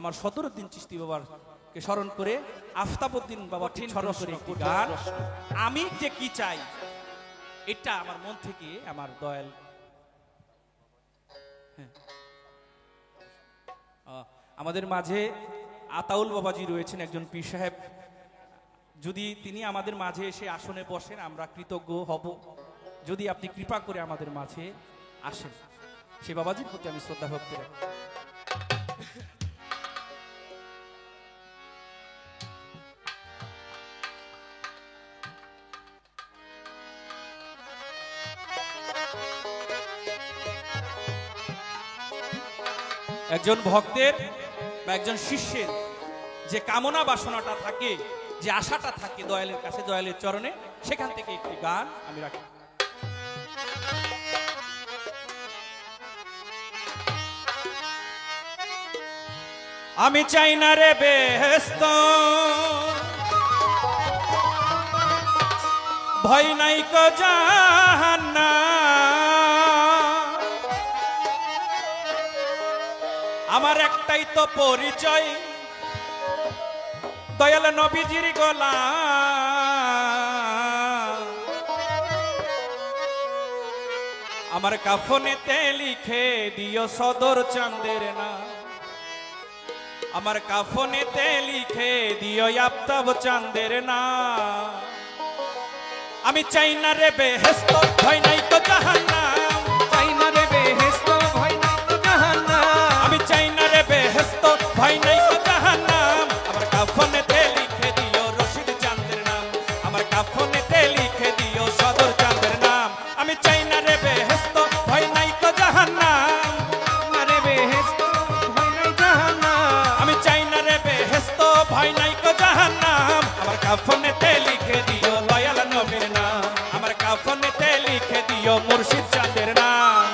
আমার সদরুদ্দিন চিশতি বাবার কে স্মরণ করে আফতাবউদ্দিন বাবা ঠিক স্মরণ করে একটি গান আমি যে কি চাই এটা আমার মন থেকে আমার দয়াল আমাদের মাঝে আতাউল বাবাজি রয়েছেন একজন পীর সাহেব যদি তিনি আমাদের মাঝে এসে আসনে বসেন আমরা কৃতজ্ঞ হব যদি আপনি কৃপা করে আমাদের মাঝে আসেন সে বাবাজির প্রতি আমি শ্রদ্ধা ভক্তি রাখি একজন ভক্তের বা একজন শিষ্যের যে কামনা বাসনাটা থাকে যে আশাটা থাকে দয়ালের কাছে দয়ালের চরণে সেখান থেকে একটি গান আমি রাখি আমি চাই না রে বেহেশত ভয় নাই কো জাহান্নাম আমার একটাই তো পরিচয় দয়াল নবীজির গোলাম আমার কাফনেতে লিখে দিও সদর চাঁদের নাম আমার কাফনেতে লিখে দিও আফতাব চাঁদের নাম আমি চাই না রে বেহেশত ভয় নাই তো জাহান্নাম চাই না রে বেহেশত ভয় নাই তো জাহান্নাম আমি চাই না রে বেহেশত ভয় নাই তো জাহান্নাম আমার কাফনেতে লিখে দিও রশিদ চাঁদের নাম আমার কাফনেতে লিখে দিও সদর চাঁদের নাম আমি চাই না রে বেহেশত ভয় নাই তো জাহান্নাম না রে বেহেশত ভয় নাই জাহান্নাম আমি চাই না রে বেহেশত ভয় নাই তো জাহান্নাম আমার কাফনেতে লিখে দিও দয়াল নবীর নাম আমার কাফনেতে লিখে দিও মুর্শিদ চাঁদের নাম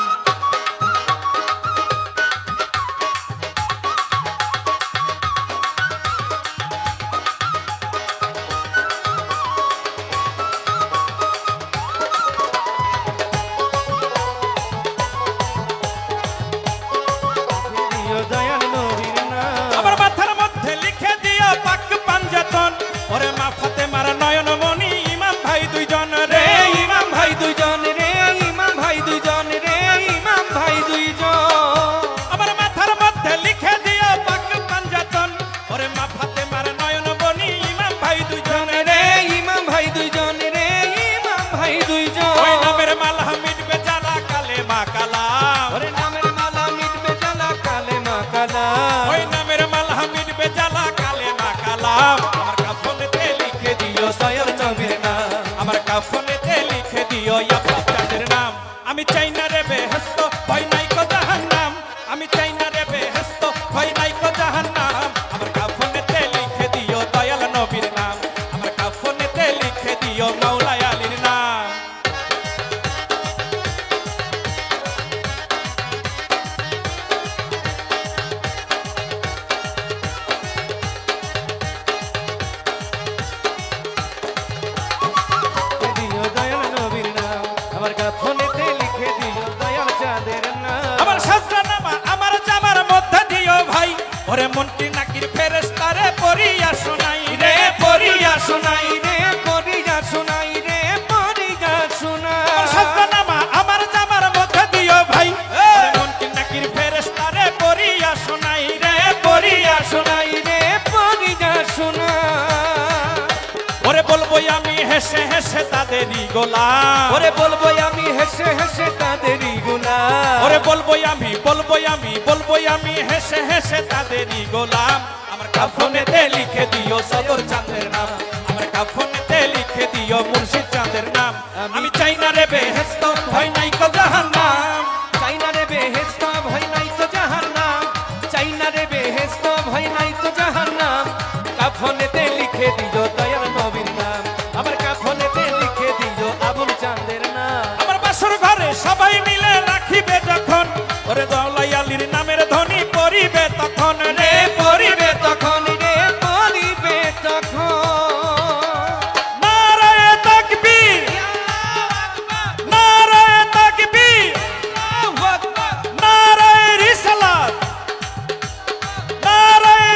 দিও দয়াল নবীর নাম আমার মাথার মধ্যে লিখে দিও পাক পাঞ্জাতন ওরে মা ফাতেমার নয়ন মনি ইমাম ভাই দুইজন রে ইমাম ভাই দুইজন রে ইমাম ভাই দুইজন রে ইমাম ভাই দুইজন আমার মাথার মধ্যে লিখে দিও পাক পাঞ্জাতন ওরে মা ফাতেমার নয়ন মনি ইমাম ভাই দুইজন রে ইমাম ভাই দুইজন রে ইমাম ভাই দুইজন ওই নামের মালা মিটবে জ্বালা কালে মা কালাম ওরে নামের মালা মিটবে জ্বালা কালে মা কালাম ওই নামের মালা মিটবে জ্বালা কালে মা কালাম আমার কাফনেতে লিখে দিও দয়াল নবীর নাম আমার কাফনেতে লিখে দিও আফতাব চাঁদের নাম আমি চাই না রে বেহেশত ভয় নাই কো জাহান্নাম আমি চাই না রে বেহেশত ভয় নাই কো জাহান্নাম আমার কাফনেতে লিখে দিও দয়াল নবীর নাম আমার কাফনেতে লিখে দিও মাওলা আলীর নাম দিও দয়াল নবীর নাম আমার কাফনেতে লিখে দিও দয়াল চাঁদের নাম আমার শাস্ত্র নামা আমার জামার মধ্যে দিও ভাই ওরে মনটি নাকির ফেরেশতারে পড়িয়া শোনাই রে পড়িয়া শোনাই রে পরিয়া শোনাই রে পরিয়া শোনাই আমার শাস্ত্র নামা আমার জামার মধ্যে দিও ভাই ওরে মনটি নাকির ফেরেশতারে পড়িয়া শোনাই রে পড়িয়া শোনাই রে পরিয়া শোনাই ওরে বলবো আমি হেসে হেসে তাদেরই গোলাম ওরে বলবো আমি হেসে হেসে তাদেরই গোলাম ওরে বলবো আমি হেসে হেসে তাদেরই গোলাম আমার কাফনেতে লিখে দিও সদর চাঁদের নাম আমার কাফনেতে লিখে দিও মুর্শিদ চাঁদের নাম আমি চাই না রে বেহেশত ভয় নাই কো জাহান্নাম চাই না রে বেহেশত ভয় নাই তো জাহান্নাম চাই না রে বেহেশত ভয় নাই তো জাহান্নাম কাফনেতে লিখে দিও দয়াল নবীর নাম আমার কাফনেতে লিখে দিও আবুল চাঁদের নাম আমার বাসর ঘরে সবাই মিলে রাখিবে যখন ওরে দৌলাই আলীর নামের ধ্বনি পড়িবে তখন রে পড়িবে তখন রে পরিবে তখন নারায়ে তাকবীর নারায়ে তাকবীর নারায়ে রিসালাত নারায়ে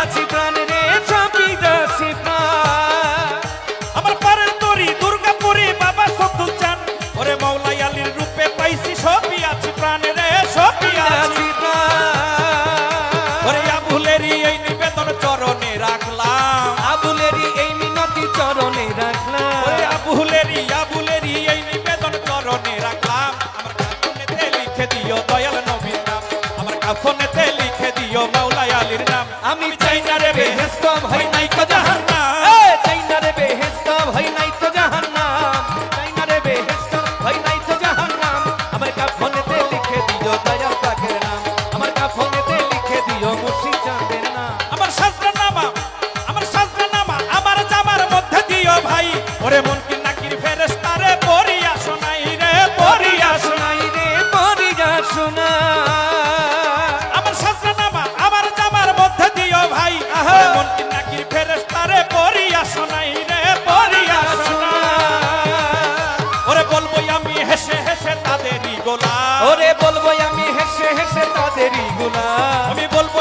আছি প্রাণ রে সবই আছি প্রাণ আমার পারের তরি দুর্গাপুরি বাবা সত্তু চান ওরে মৌলাই আলীর রূপে পাইছি সবই আছি প্রাণ রে সবই আছি আছি প্রাণ ওরে আবুলেরই এই নিবেদন চরণে রাখলাম আবুলেরই এই মিনতি চরণে রাখলাম ওরে আবুলেরই এই নিবেদন চরণে রাখলাম আমার কাফনেতে লিখে দিও দয়াল নবীর নাম আমার কাফনেতে লিখে দিও মৌলাই আলীর নাম আমি চাই না রে বেহেশত ভয় নাই তো জাহান্নাম চাই না রে বেহেশত ভয় নাই তো জাহান্নাম চাই না রে বেহেশত ভয় নাই তো জাহান্নাম আমার কাফনেতে লিখে দিও দয়াল পাকের নাম আমার কাফনেতে লিখে দিও মুর্শিদ চাঁদের নাম আমার শাস্ত্রনামা আমার জামার মধ্যে দিও ভাই ওরে মনকির নাকির ফেরেশতারে পড়িয়া শোনাই রে পড়িয়া শোনাই শোনাই রে পরিয়া শোনা আমার শাস্ত্রনামা আমার জামার মধ্যে দিও ভাই আহা। ওরে মনকির নাকির ফেরেশতারে পড়িয়া শোনাই রে পড়িয়া শোনাই ওরে বলবো আমি হেসে হেসে তাদেরই গোলাম ওরে বলবো আমি হেসে হেসে তাদেরই গোলাম আমি বলবো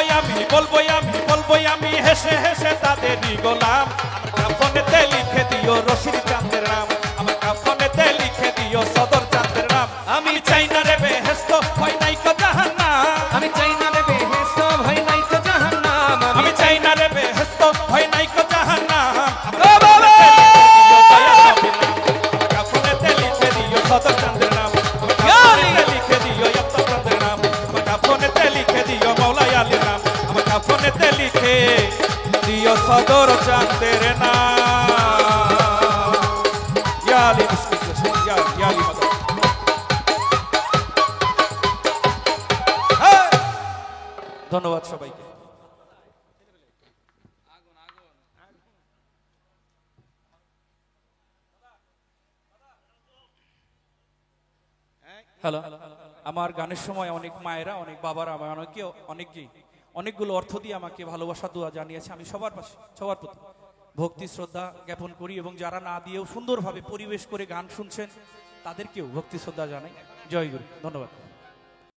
আমি হেসে হেসে তাদেরই গোলাম আমার কাফনেতে লিখে দিও রশিদ চাঁদের নাম আমার কাফনেতে লিখে দিও সদর চাঁদের নাম আমি চাই না রে বেহেশত ভয় নাই কো জাহান্নাম আমি চাই না রে বেহেশত ভয় নাই তো জাহান্নাম আমি চাই না রে বেহেশত ভয় নাই কো জাহান্নাম ও বাবা! আমার কাফনেতে লিখে দিও সদর চাঁদের নাম আমার কাফনেতে লিখে দিও ইয়াত্তা চাঁদের নাম আমার কাফনেতে লিখে দিও মৌলাই আলীর নাম আমার কাফনেতে লিখে দিও সদর চাঁদের নাম ইয়া আলী বিসমিল্লাহ ইয়া আলী মাদা ধন্যবাদ সবাইকে হ্যালো আমার গানের সময় অনেক মায়েরা অনেক বাবারা আমার অনেকগুলো অর্থ দিয়ে আমাকে ভালোবাসা দোয়া জানিয়েছে আমি সবার প্রতি ভক্তি শ্রদ্ধা জ্ঞাপন করি এবং যারা না দিয়েও সুন্দরভাবে পরিবেশ করে গান শুনছেন তাদেরকেও ভক্তি শ্রদ্ধা জানাই জয় গুরু ধন্যবাদ